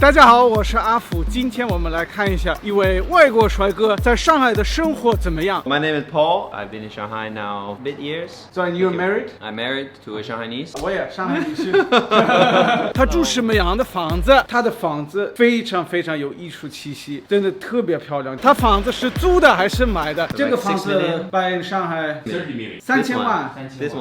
大家好，我是阿福。今天我们来看一下一位外国帅哥在上海的生活怎么样。 My name is Paul. I've been in Shanghai now a bit years. So you're married? I'm married to a Shanghainese. 我也上海女婿。他住什么样的房子？他的房子非常非常有艺术气息，真的特别漂亮。他房子是租的还是买的？这个房子在上海3000万，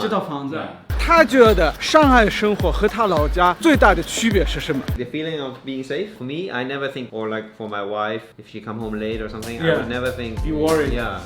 这套房子。他觉得上海生活和他老家最大的区别是什么？ The feeling of being safe for me, I never think, or like for my wife, if she come home late or something, I would never think. You worry. Yeah.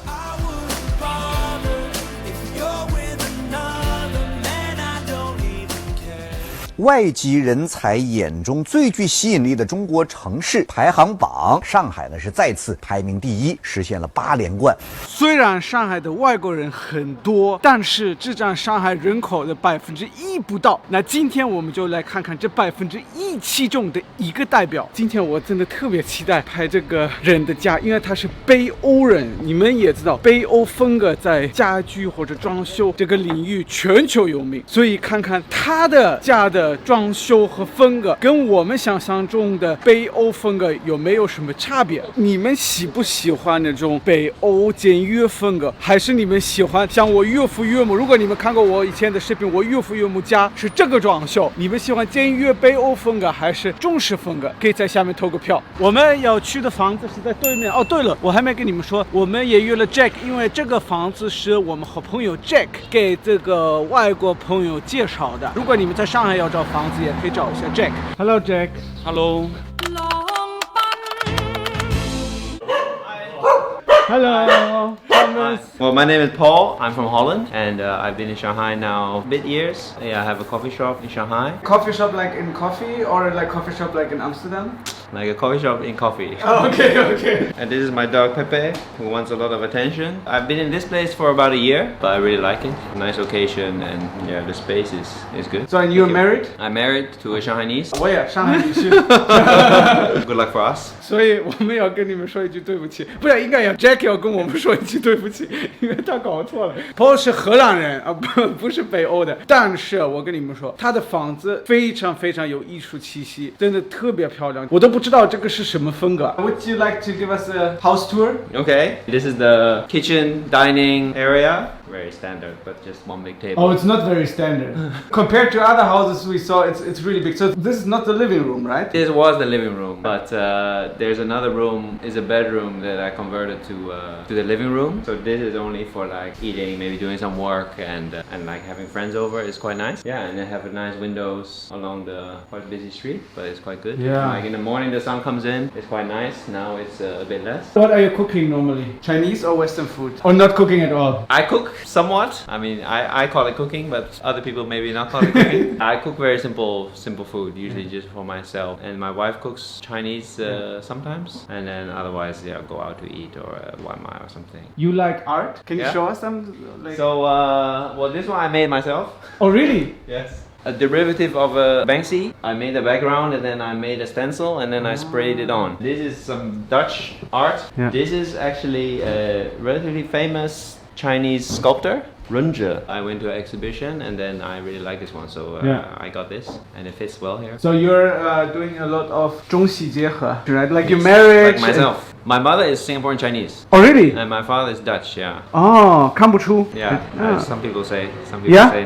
外籍人才眼中最具吸引力的中国城市排行榜，上海呢是再次排名第一，实现了8连冠。虽然上海的外国人很多，但是只占上海人口的1%不到。那今天我们就来看看这1%其中的一个代表。今天我真的特别期待拍这个人的家，因为他是北欧人。你们也知道，北欧风格在家居或者装修这个领域全球有名，所以看看他的家的装修和风格跟我们想象中的北欧风格有没有什么差别？你们喜不喜欢那种北欧简约风格，还是你们喜欢像我岳父岳母？如果你们看过我以前的视频，我岳父岳母家是这个装修，你们喜欢简约北欧风格还是中式风格？可以在下面投个票。我们要去的房子是在对面。哦，对了，我还没跟你们说，我们也约了 Jack， 因为这个房子是我们好朋友 Jack 给这个外国朋友介绍的。如果你们在上海要找房子，也可以找一下 Jack。Hello Jack。Hello. Hello. Thomas. Well, my name is Paul. I'm from Holland, and I've been in Shanghai now a bit years. Yeah, I have a coffee shop in Shanghai. Coffee shop like in coffee or like coffee shop like in Amsterdam? Like a coffee shop in coffee. Oh, okay. And this is my dog Pepe, who wants a lot of attention. I've been in this place for about a year, but I really like it. Nice location, and yeah, the space is good. So, and you're married? I'm married to a Shanghainese. 我也上海女婿。 Good luck for us. 所以我们要跟你们说一句对不起，不然应该要 Jack 要跟我们说一句对不起，因为他搞错了。Paul 是荷兰人啊，不是北欧的。但是我跟你们说，他的房子非常非常有艺术气息，真的特别漂亮。我都不知道这个是什么风格。Would you like to give us a house tour? Okay. This is the kitchen dining area. Very standard, but just one big table. Oh, it's not very standard. Compared to other houses we saw, it's really big. So this is not the living room, right? This was the living room, but there's another room, is a bedroom that I converted to the living room. So this is only for like eating, maybe doing some work, and like having friends over. It's quite nice. Yeah, and they have nice windows along the quite busy street, but it's quite good. Yeah. Like in the morning, the sun comes in. It's quite nice. Now it's a bit less. What are you cooking normally? Chinese or Western food? Or not cooking at all? I cook somewhat. I mean, I call it cooking, but other people maybe not call it cooking. I cook very simple food, usually just for myself. And my wife cooks Chinese sometimes, and then otherwise, yeah, go out to eat or Waimai or something. You like art? Can you show us some? Like... So, well, this one I made myself. Oh, really? Yes. A derivative of a Banksy. I made a background and then I made a stencil and then I sprayed it on. This is some Dutch art. Yeah. This is actually a relatively famous Chinese sculptor, Runge. I went to an exhibition and then I really like this one, so I got this and it fits well here. So you're doing a lot of 中西结合, right? Like your marriage. Like myself. My mother is Singaporean Chinese. Oh, really? And my father is Dutch, yeah. Oh, 看不出. Yeah, some people say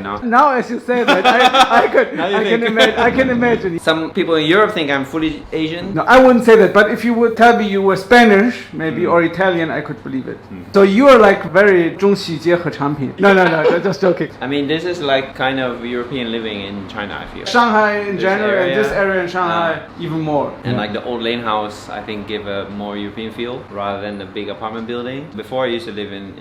no. Now as you say that, I can imagine. Some people in Europe think I'm fully Asian. No, I wouldn't say that, but if you would tell me you were Spanish, maybe, or Italian, I could believe it. So you are like very 中西结合产品. No, just joking. I mean, this is like kind of European living in China, I feel. Shanghai in general, and this area in Shanghai even more. And like the old lane house, I think give a more European feel rather than the big apartment building. Before I used to live in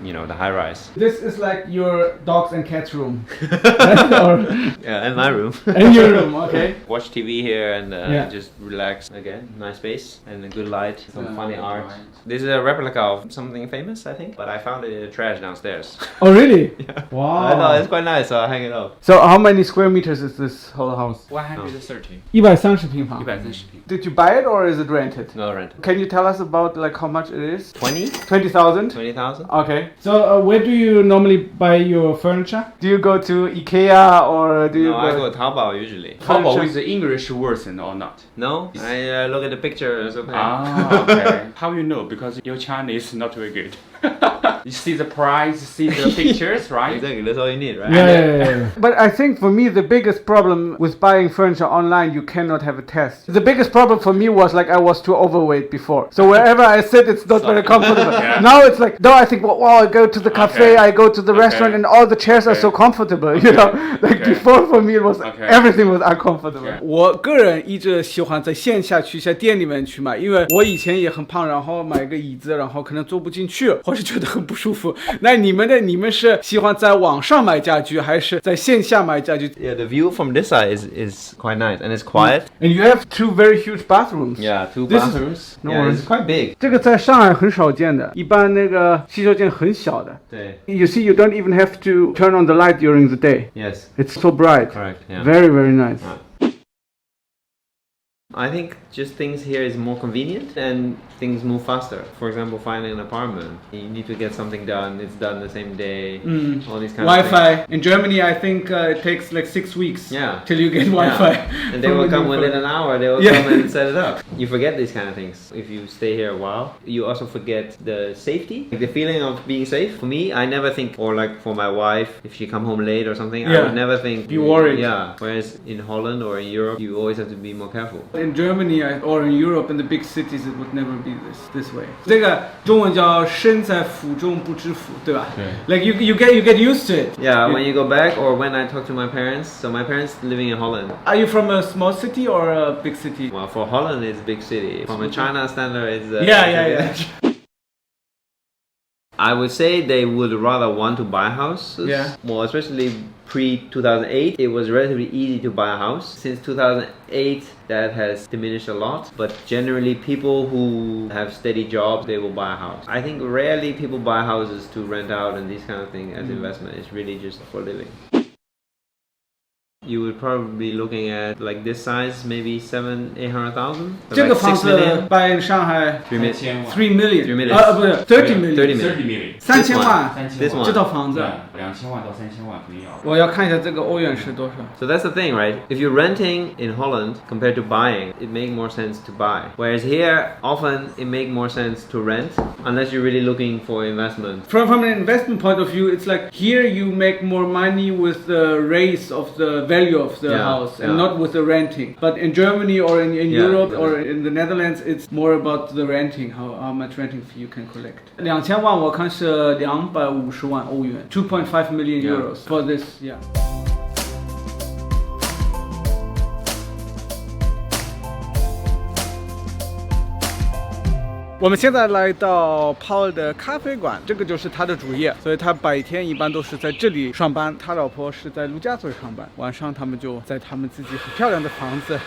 you know, the high rise. This is like your dogs and cats room. Right? Yeah, and my room. And your room, okay. Watch TV here and just relax again. Nice space and a good light. Some funny art. This is a replica of something famous, I think, but I found it in the trash downstairs. Oh, really? Yeah. Wow. I know, it's quite nice, so I hang it up. So how many square meters is this whole house? 130. 130平方. 130平. Did you buy it or is it rented? No rent. Can you tell us about like how much it is? 20,000. 20,000. Okay. So where do you normally buy your furniture? Do you go to IKEA or do you No, I go Taobao usually. Taobao is the English version or not? No, I look at the picture. It's okay. Ah, okay. How you know? Because your Chinese is not very good. You see the price, see the pictures, right? Exactly. That's all you need, right? Yeah. But I think for me the biggest problem with buying furniture online, you cannot have a test. The biggest problem for me was like I was too overweight before. So wherever I sit, it's not very comfortable. Yeah. Now it's like, no, I think, wow, I go to the cafe, I go to the restaurant, and all the chairs are so comfortable. You know, like before for me it was everything was uncomfortable. 我个人一直喜欢在线下去一下店里面去买，因为我以前也很胖，然后买个椅子，然后可能坐不进去，或是觉得很不舒服。那你们是喜欢在网上买家具，还是在线下买家具？ Yeah, the view from this side is quite nice and it's quiet. And you have two very huge bathrooms. Yeah, two This is- bathrooms. No Yeah, worries. it's quite big. 这个在上海很少见的，一般那个洗手间很小的。对 You see, you don't even have to turn on the light during the day. Yes, It's so bright. correct. Yeah. Very, very nice. I think just things here is more convenient and things move faster. For example, finding an apartment, you need to get something done. It's done the same day. All these kind of Wi-Fi. things. In Germany, I think it takes like 6 weeks Yeah. till you get Yeah. Wi-Fi. And they will come within an hour. They will come and set it up. You forget these kind of things if you stay here a while. You also forget the safety, like the feeling of being safe. For me, I never think, or like for my wife, if she come home late or something, I would never think. Be worried. Yeah. Whereas in Holland or in Europe, you always have to be more careful. In Germany or in Europe, in the big cities, it would never be this way. 这个中文叫身在福中不知福，对吧？对。 Like you get used to it. Yeah, when you go back or when I talk to my parents, so my parents living in Holland. Are you from a small city or a big city? Well, for Holland it's big city. From a China standard, it's Yeah. I would say they would rather want to buy houses. Yeah. Well, especially pre-2008, it was relatively easy to buy a house. Since 2008, that has diminished a lot. But generally, people who have steady jobs, they will buy a house. I think rarely people buy houses to rent out and these kind of things as investment. It's really just for living. You would probably be looking at like this size, maybe 700,000-800,000. 这个 Like 房 6 子 million. 在上海 3 million. 3 million. 3 million. 不是 30 million. 30 million. 30 million. 3000万。 This one. 这套房子， 2000万到3000万肯定要。我要看一下这个欧元是多少。 So that's the thing, right? If you're renting in Holland compared to buying, it makes more sense to buy. Whereas here, often it makes more sense to rent, unless you're really looking for investment. From an investment point of view, it's like here you make more money with the raise of the value of the house and not with the renting. But in Germany or in Europe or in the Netherlands, it's more about the renting, how much renting fee you can collect. 2000万我看是250万欧元 2.5 million euros for this, yeah. 我们现在来到 Paul 的咖啡馆，这个就是他的主业，所以他白天一般都是在这里上班，他老婆是在陆家嘴上班，晚上他们就在他们自己很漂亮的房子。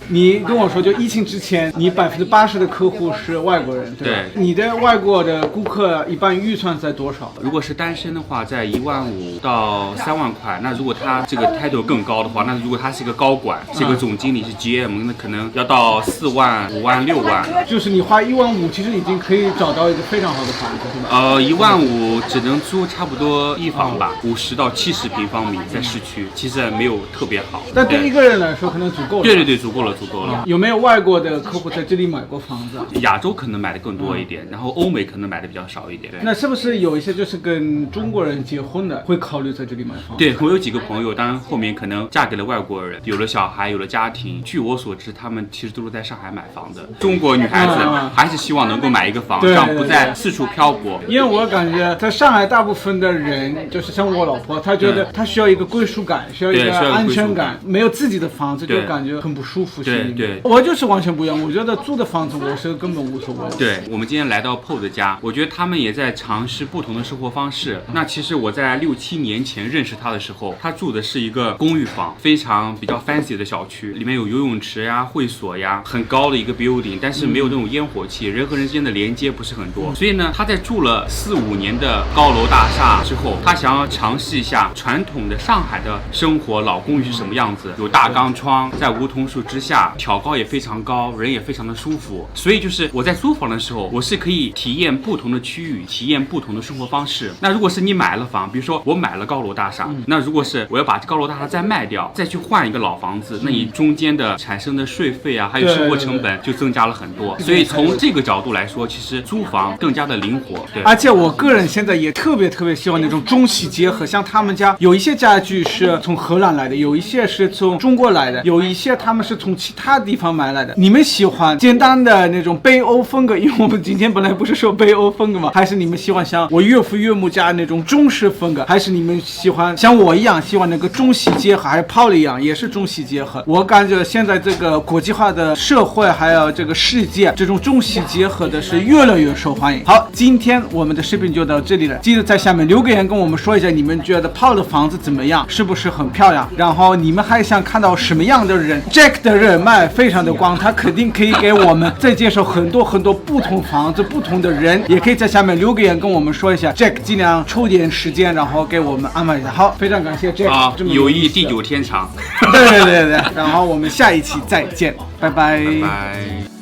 你跟我说，就疫情之前，你80%的客户是外国人，对吧？对。你的外国的顾客一般预算在多少？如果是单身的话，在15000到3万块。那如果他这个 title 更高的话，那如果他是一个高管，是一个总经理，是 GM， 那可能要到4万、5万、6万。就是你花15000，其实已经可以找到一个非常好的房子，对吧？15000只能租差不多一房吧，50到70平方米，在市区，其实没有特别好。但对一个人来说，可能足够了。对，足够了。有没有外国的客户在这里买过房子？亚洲可能买的更多一点，然后欧美可能买的比较少一点。那是不是有一些就是跟中国人结婚的，会考虑在这里买房？对，我有几个朋友，当然后面可能嫁给了外国人，有了小孩，有了家庭。据我所知，他们其实都是在上海买房的。中国女孩子还是希望能够买一个房，这样不再四处漂泊。因为我感觉在上海，大部分的人就是像我老婆，她觉得她需要一个归属感，需要一个安全感，没有自己的房子就感觉很不舒服。心里面。对，我就是完全不一样。我觉得租的房子我是根本无所谓。对，我们今天来到 PO 的家，我觉得他们也在尝试不同的生活方式。那其实我在6、7年前认识他的时候，他住的是一个公寓房，非常比较 fancy 的小区，里面有游泳池呀、会所呀，很高的一个 building， 但是没有那种烟火气，人和人之间的连接不是很多。所以呢，他在住了4、5年的高楼大厦之后，他想要尝试一下传统的上海的生活，老公寓是什么样子，有大钢窗，在梧桐树之下，挑高也非常高，人也非常的舒服。所以就是我在租房的时候，我是可以体验不同的区域，体验不同的生活方式。那如果是你买了房，比如说我买了高楼大厦，那如果是我要把高楼大厦再卖掉，再去换一个老房子，那你中间的产生的税费啊，还有生活成本就增加了很多。所以从这个角度来说，其实租房更加的灵活。对，而且我个人现在也特别喜欢那种中西结合，像他们家有一些家具是从荷兰来的，有一些是从中国来的，有一些他们是从其他地方买来的。你们喜欢简单的那种北欧风格，因为我们今天本来不是说北欧风格吗？还是你们喜欢像我岳父岳母家那种中式风格，还是你们喜欢像我一样喜欢那个中西结合，还是泡了一样也是中西结合？我感觉现在这个国际化的社会还有这个世界，这种中西结合的是越来越受欢迎。好，今天我们的视频就到这里了，记得在下面留个言跟我们说一下，你们觉得泡的房子怎么样，是不是很漂亮？然后你们还想看到什么样的人？Jack 的人脉非常的广，他肯定可以给我们再介绍很多不同房子、不同的人，也可以在下面留个言跟我们说一下。Jack 尽量抽点时间，然后给我们安排一下。好，非常感谢 Jack 啊，友谊地久天长。对，然后我们下一期再见，拜拜。拜拜。